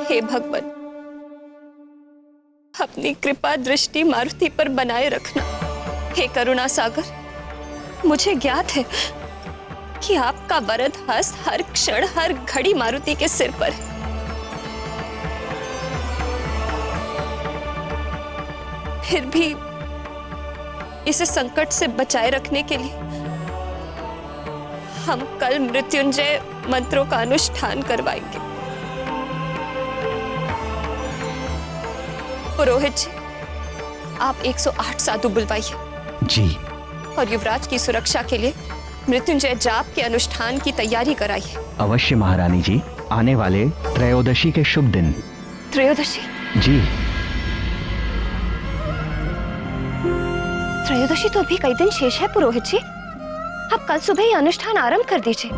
हे भगवान, अपनी कृपा दृष्टि मारुति पर बनाए रखना। हे करुणा सागर, मुझे ज्ञात है कि आपका वरद हस्त हर क्षण हर घड़ी मारुति के सिर पर है। फिर भी इसे संकट से बचाए रखने के लिए हम कल मृत्युंजय मंत्रों का अनुष्ठान करवाएंगे। पुरोहित जी, आप 108 साधु बुलवाइए। जी। और युवराज की सुरक्षा के लिए मृत्युंजय जाप के अनुष्ठान की तैयारी कराइए। अवश्य महारानी जी, आने वाले त्रयोदशी के शुभ दिन। त्रयोदशी? जी। त्रयोदशी तो अभी कई दिन शेष है पुरोहित जी। आप कल सुबह ही अनुष्ठान आरंभ कर दीजिए।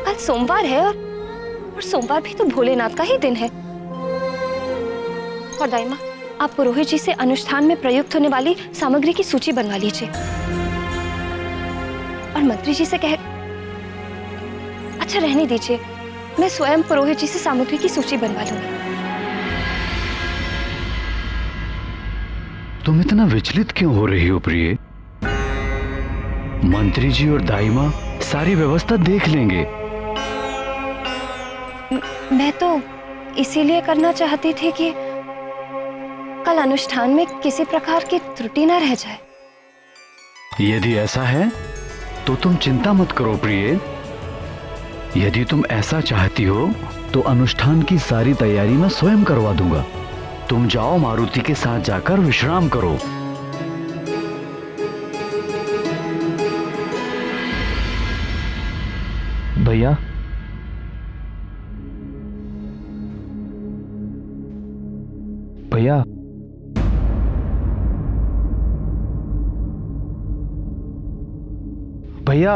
कल सोमवार है और सोमवार भी तो भोलेनाथ का ही दिन है। और दाई माँ, आप पुरोहित जी से अनुष्ठान में प्रयुक्त होने वाली सामग्री की सूची बनवा लीजिए और मंत्री जी से कह, अच्छा रहने दीजिए, मैं स्वयं पुरोहित जी से सामग्री की सूची बनवा लूंगी। तुम इतना विचलित क्यों हो रही हो प्रिय? मंत्री जी और दाई माँ सारी व्यवस्था देख लेंगे। मैं तो इसीलिए करना चाहती थी कि कल अनुष्ठान में किसी प्रकार की त्रुटि न रह जाए। यदि ऐसा है तो तुम चिंता मत करो प्रिय। यदि तुम ऐसा चाहती हो तो अनुष्ठान की सारी तैयारी मैं स्वयं करवा दूंगा। तुम जाओ, मारुति के साथ जाकर विश्राम करो। भैया, भैया, भैया,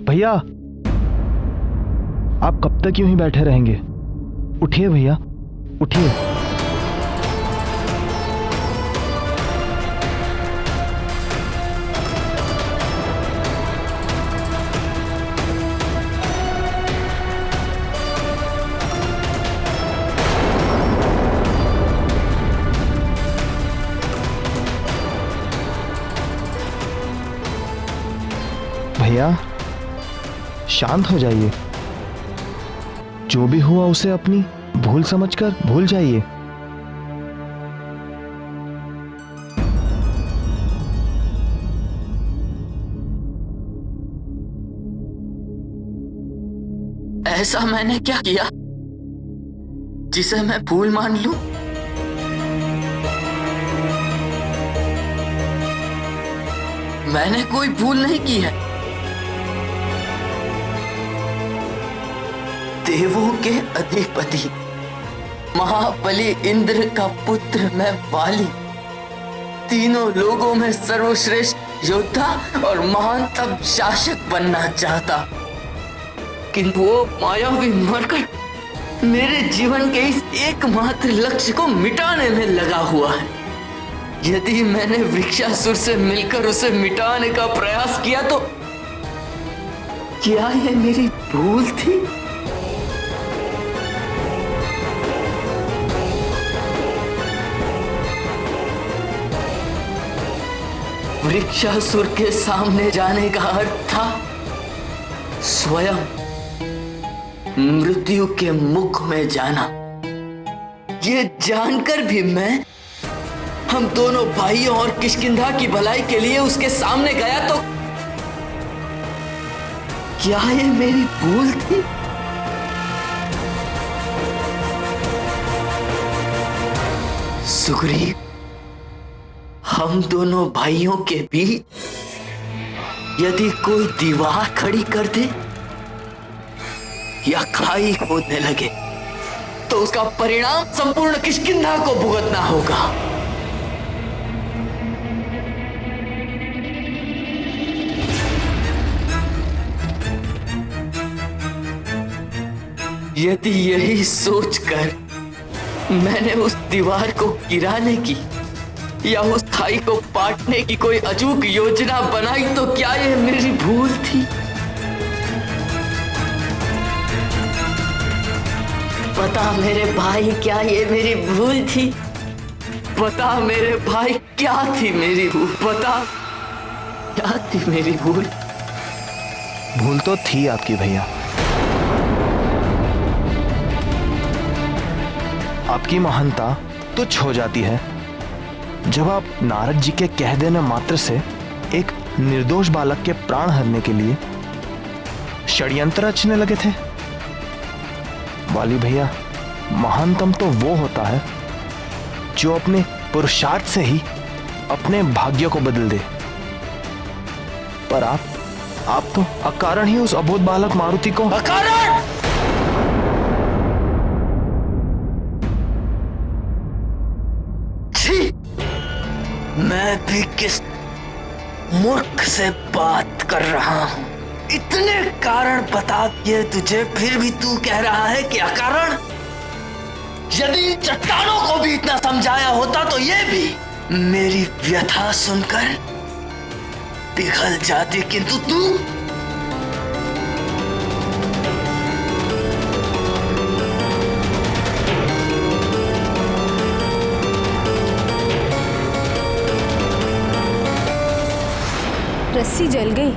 भैया, आप कब तक यूं ही बैठे रहेंगे? उठिए भैया, उठिए। भैया, शांत हो जाइए। जो भी हुआ उसे अपनी भूल समझकर भूल जाइए। ऐसा मैंने क्या किया जिसे मैं भूल मान लूं? मैंने कोई भूल नहीं की है। देवों के अधिपति महाबली इंद्र का पुत्र मैं वाली, तीनों लोगों में सर्वश्रेष्ठ योद्धा और महानतम शासक बनना चाहता, किंतु वो मायावी मरकर मेरे जीवन के इस एकमात्र लक्ष्य को मिटाने में लगा हुआ है। यदि मैंने वृक्षासुर से मिलकर उसे मिटाने का प्रयास किया तो क्या ये मेरी भूल थी? वृक्षासुर के सामने जाने का अर्थ था स्वयं मृत्यु के मुख में जाना। ये जानकर भी मैं हम दोनों भाइयों और किष्किंधा की भलाई के लिए उसके सामने गया तो क्या ये मेरी भूल थी? सुग्रीव, हम दोनों भाइयों के बीच यदि कोई दीवार खड़ी कर दे या खाई खोदने लगे तो उसका परिणाम संपूर्ण किष्किंधा को भुगतना होगा। यदि यही सोचकर मैंने उस दीवार को गिराने की या उस खाई को पाटने की कोई अचूक योजना बनाई तो क्या ये मेरी भूल थी? बता मेरे भाई, क्या ये मेरी भूल थी? बता मेरे भाई, क्या थी मेरी भूल? बता क्या थी मेरी भूल? भूल तो थी आपकी भैया। आपकी महानता तुच्छ हो जाती है जब आप नारद जी के कह देने मात्र से एक निर्दोष बालक के प्राण हरने के लिए षड्यंत्र रचने लगे थे। वाली भैया, महानतम तो वो होता है जो अपने पुरुषार्थ से ही अपने भाग्य को बदल दे। पर आप तो अकारण ही उस अबोध बालक मारुति को अकारण! छी! मैं भी किस मूर्ख से बात कर रहा हूं। इतने कारण बता दिए तुझे, फिर भी तू कह रहा है कि अकारण। यदि इन चट्टानों को भी इतना समझाया होता तो ये भी मेरी व्यथा सुनकर पिघल जाती, किंतु तू रस्सी जल गई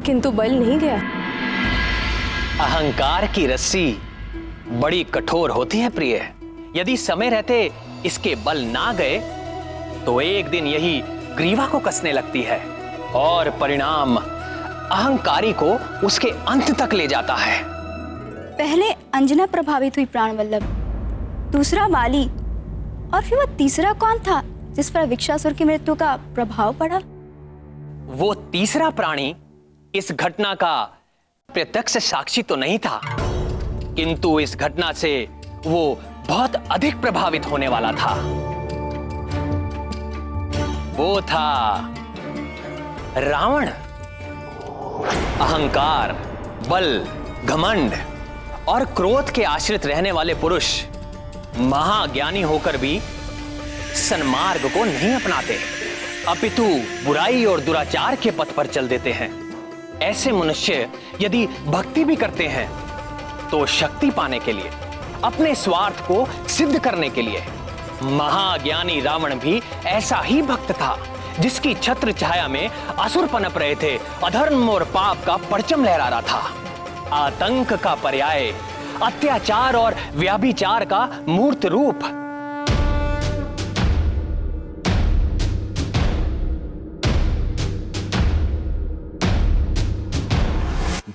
किंतु बल नहीं गया। अहंकार की रस्सी बड़ी कठोर होती है प्रिय। यदि समय रहते इसके बल ना गए तो एक दिन यही ग्रीवा को कसने लगती है और परिणाम अहंकारी को उसके अंत तक ले जाता है। पहले अंजना प्रभावित हुई प्राण वल्लभ, दूसरा वाली, और फिर वह तीसरा कौन था जिस पर विक्षासुर की मृत्यु का प्रभाव पड़ा? वो तीसरा प्राणी इस घटना का प्रत्यक्ष साक्षी तो नहीं था, किंतु इस घटना से वो बहुत अधिक प्रभावित होने वाला था। वो था रावण। अहंकार, बल, घमंड और क्रोध के आश्रित रहने वाले पुरुष महाज्ञानी होकर भी सन्मार्ग को नहीं अपनाते, अपितु बुराई और दुराचार के पथ पर चल देते हैं। ऐसे मनुष्य यदि भक्ति भी करते हैं तो शक्ति पाने के लिए, अपने स्वार्थ को सिद्ध करने के लिए। महाज्ञानी रावण भी ऐसा ही भक्त था जिसकी छत्र छाया में असुर पनप रहे थे, अधर्म और पाप का परचम लहरा रहा था। आतंक का पर्याय, अत्याचार और व्याभिचार का मूर्त रूप।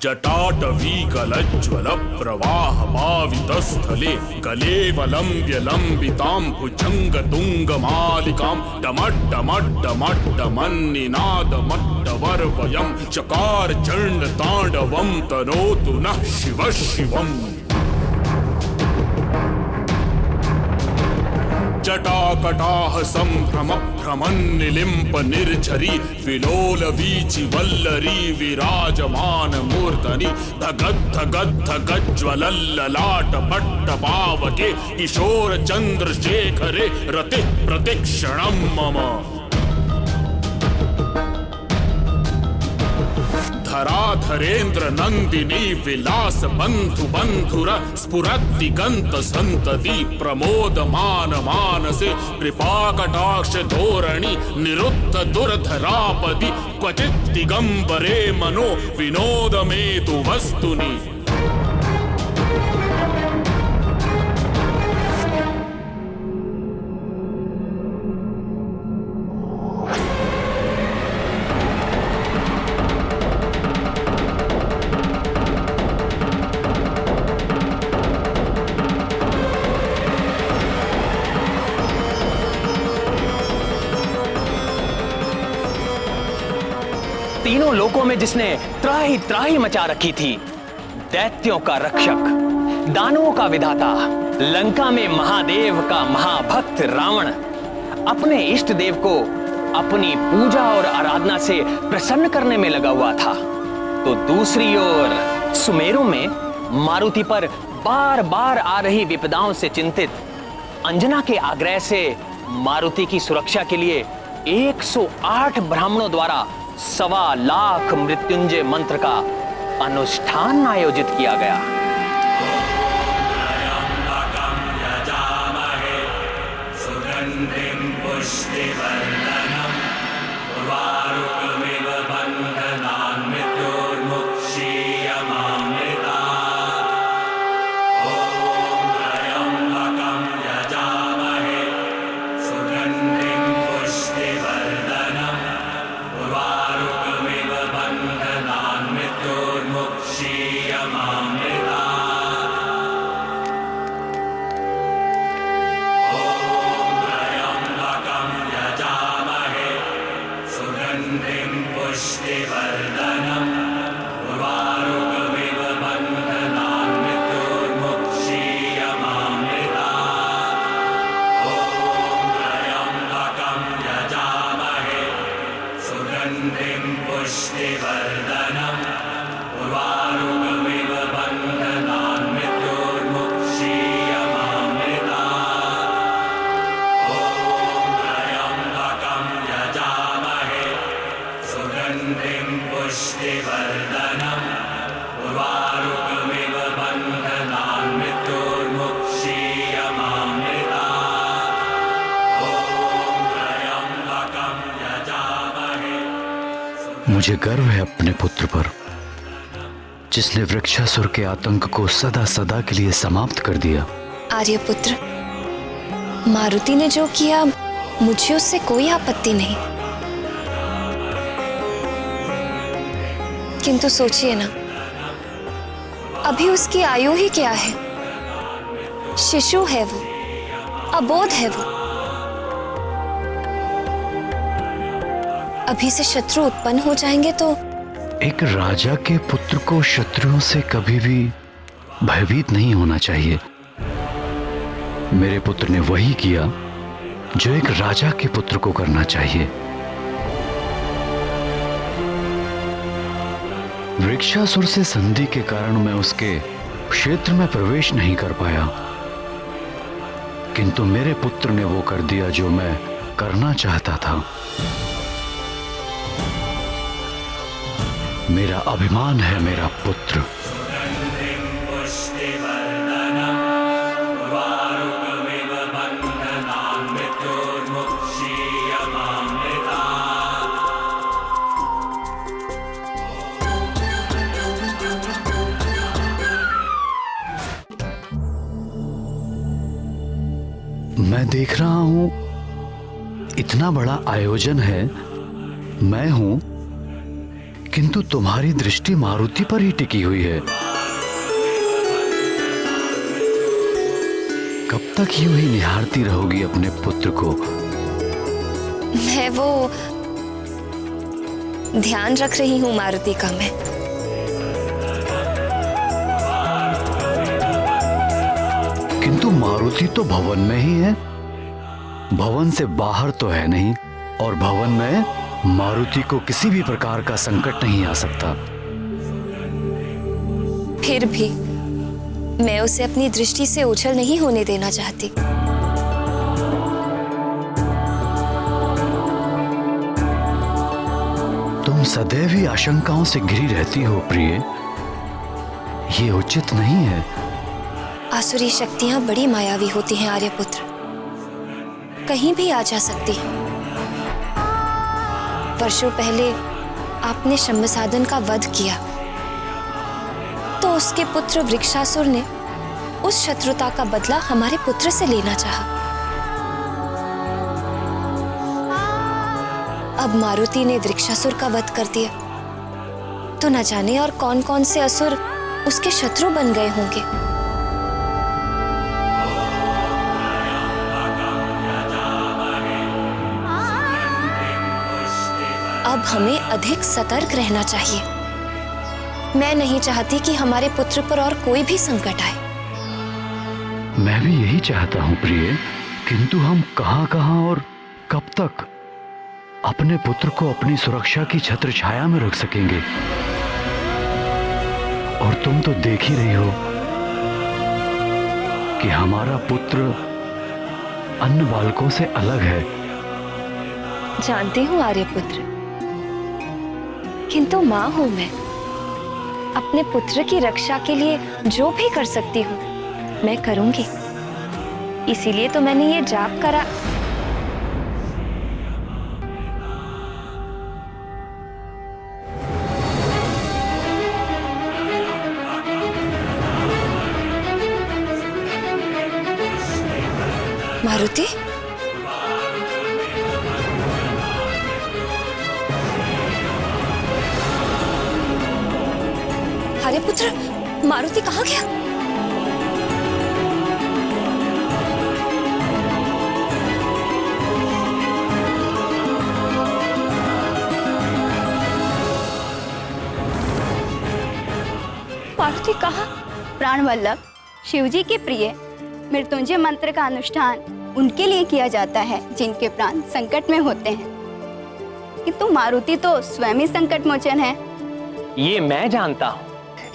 जटाटवीकलज्ज्वल प्रवाहमावितस्थले कलेवलम्ब्य लम्बितां भुजङ्गतुङ्गमालिकां डमड्डमड्डमड्डमन्निनादमड्डवर्वयं चकार चण्डताण्डवं तनोतु नः शिवः शिवम्। जटाकटाह संभ्रम भ्रमन्निलिम्प निर्झरी विलोल वीचि वल्लरी विराजमान मूर्धनि धगद्धगद्धगज्ज्वलल्ललाट पट्टपावके किशोर चन्द्रशेखरे रतिः प्रतिक्षणं मम। धराधरेन्द्र नंदिनी विलास बंधु बंधुर स्फुरद्दिगंत संतति प्रमोदमान मानसे कृपाकटाक्ष धोरणि निरुद्ध दुर्धरापदि क्वचित् दिगंबरे मनो विनोदमेतु वस्तुनि। तीनों लोकों में जिसने त्राही त्राही मचा रखी थी, दैत्यों का रक्षक, दानवों का विधाता, लंका में महादेव का महाभक्त रावण अपने इष्ट देव को अपनी पूजा और आराधना से प्रसन्न करने में लगा हुआ था, तो दूसरी ओर सुमेरु में मारुति पर बार बार आ रही विपदाओं से चिंतित अंजना के आग्रह से मारुति की सुरक्षा के लिए 108 ब्राह्मणों द्वारा 1.25 लाख मृत्युंजय मंत्र का अनुष्ठान आयोजित किया गया। मुझे गर्व है अपने पुत्र पर, जिसने वृक्षासुर के आतंक को सदा सदा के लिए समाप्त कर दिया। आर्यपुत्र, मारुति ने जो किया मुझे उससे कोई आपत्ति नहीं, किंतु सोचिए ना, अभी उसकी आयु ही क्या है, शिशु है वो, अबोध है वो। अभी से शत्रु उत्पन्न हो जाएंगे तो एक राजा के पुत्र को शत्रुओं से कभी भी भयभीत नहीं होना चाहिए। मेरे पुत्र ने वही किया जो एक राजा के पुत्र को करना चाहिए। वृक्षासुर से संधि के कारण मैं उसके क्षेत्र में प्रवेश नहीं कर पाया, किंतु मेरे पुत्र ने वो कर दिया जो मैं करना चाहता था। मेरा अभिमान है मेरा पुत्र। मैं देख रहा हूं इतना बड़ा आयोजन है, मैं हूं, किंतु तुम्हारी दृष्टि मारुति पर ही टिकी हुई है। कब तक यूं ही निहारती रहोगी अपने पुत्र को? मैं वो ध्यान रख रही हूं मारुति का। मैं किंतु मारुति तो भवन में ही है, भवन से बाहर तो है नहीं, और भवन में मारुति को किसी भी प्रकार का संकट नहीं आ सकता। फिर भी मैं उसे अपनी दृष्टि से ओझल नहीं होने देना चाहती। तुम सदैव ही आशंकाओं से घिरी रहती हो प्रिय, ये उचित नहीं है। आसुरी शक्तियां बड़ी मायावी होती हैं आर्यपुत्र, कहीं भी आ जा सकती हैं। वर्षों पहले आपने शम्भसाधन का वध किया तो उसके पुत्र वृक्षासुर ने उस शत्रुता का बदला हमारे पुत्र से लेना चाहा। अब मारुति ने वृक्षासुर का वध कर दिया तो न जाने और कौन कौन से असुर उसके शत्रु बन गए होंगे। अब हमें अधिक सतर्क रहना चाहिए। मैं नहीं चाहती कि हमारे पुत्र पर और कोई भी संकट आए। मैं भी यही चाहता हूं प्रिय, किंतु हम कहां और कब तक अपने पुत्र को अपनी सुरक्षा की छत्र छाया में रख सकेंगे? और तुम तो देख ही रही हो कि हमारा पुत्र अन्य बालकों से अलग है। जानती हूँ आर्यपुत्र, किंतु माँ हूं मैं। अपने पुत्र की रक्षा के लिए जो भी कर सकती हूँ मैं करूंगी। इसीलिए तो मैंने ये जाप करा। मारुति, अरे पुत्र, मारुति कहाँ गया? मारुति कहाँ? प्राण वल्लभ, शिवजी के प्रिय मृत्युंजय मंत्र का अनुष्ठान उनके लिए किया जाता है जिनके प्राण संकट में होते हैं, किंतु मारुति तो स्वयं ही संकट मोचन है। ये मैं जानता हूँ,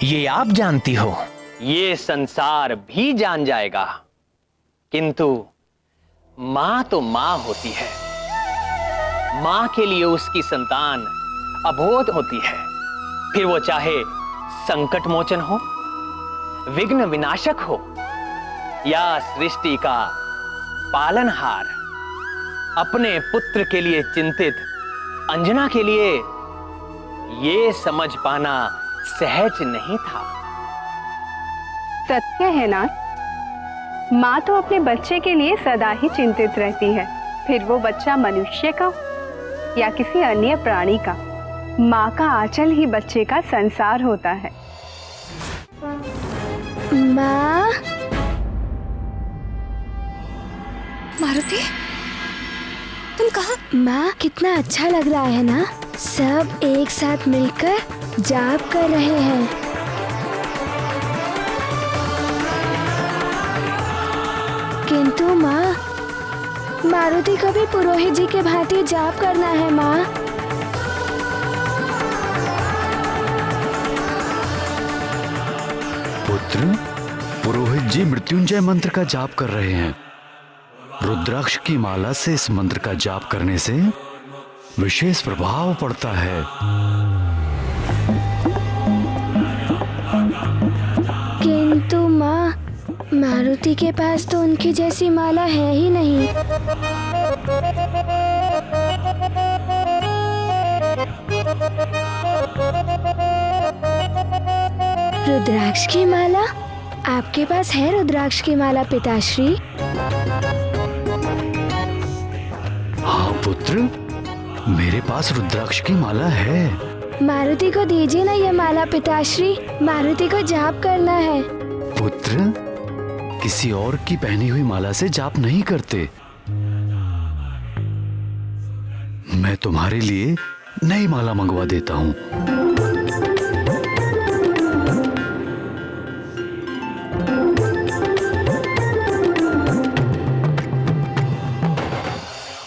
ये आप जानती हो, ये संसार भी जान जाएगा, किंतु माँ तो माँ होती है। माँ के लिए उसकी संतान अबोध होती है, फिर वो चाहे संकट मोचन हो, विघ्न विनाशक हो या सृष्टि का पालनहार। अपने पुत्र के लिए चिंतित अंजना के लिए ये समझ पाना सहज नहीं था। सत्य है ना, माँ तो अपने बच्चे के लिए सदा ही चिंतित रहती है, फिर वो बच्चा मनुष्य का या किसी अन्य प्राणी का। माँ का आंचल ही बच्चे का संसार होता है। माँ, मारुति, तुम कहाँ? माँ, कितना अच्छा लग रहा है ना, सब एक साथ मिलकर जाप कर रहे हैं। किंतु माँ, मारुति को भी पुरोहित जी के भांति जाप करना है माँ। पुत्र, पुरोहित जी मृत्युंजय मंत्र का जाप कर रहे हैं। रुद्राक्ष की माला से इस मंत्र का जाप करने से विशेष प्रभाव पड़ता है। किंतु माँ, मारुति के पास तो उनकी जैसी माला है ही नहीं। रुद्राक्ष की माला? आपके पास है रुद्राक्ष की माला पिताश्री? हाँ पुत्र, मेरे पास रुद्राक्ष की माला है। मारुति को दीजिए ना ये माला पिताश्री, मारुति को जाप करना है। पुत्र, किसी और की पहनी हुई माला से जाप नहीं करते। मैं तुम्हारे लिए नई माला मंगवा देता हूँ।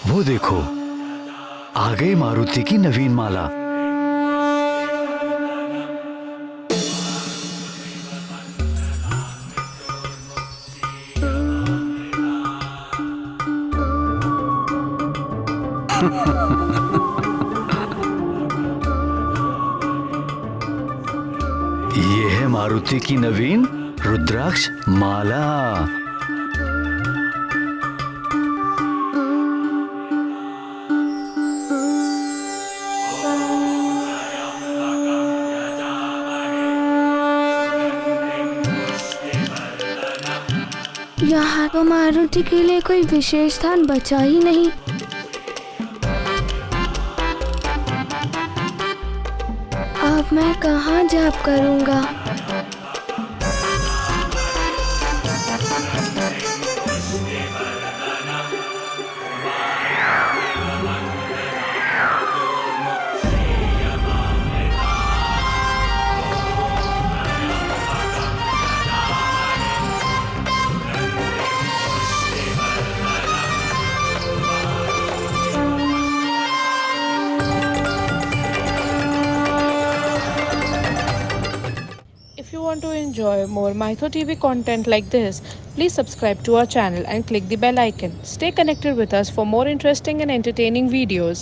वो देखो, आ गई मारुति की नवीन माला। ये है मारुति की नवीन रुद्राक्ष माला। यहाँ तो मारुति के लिए कोई विशेष स्थान बचा ही नहीं। अब मैं कहाँ जाप करूँगा? If you want to enjoy more Mytho TV content like this, please subscribe to our channel and click the bell icon. Stay connected with us for more interesting and entertaining videos.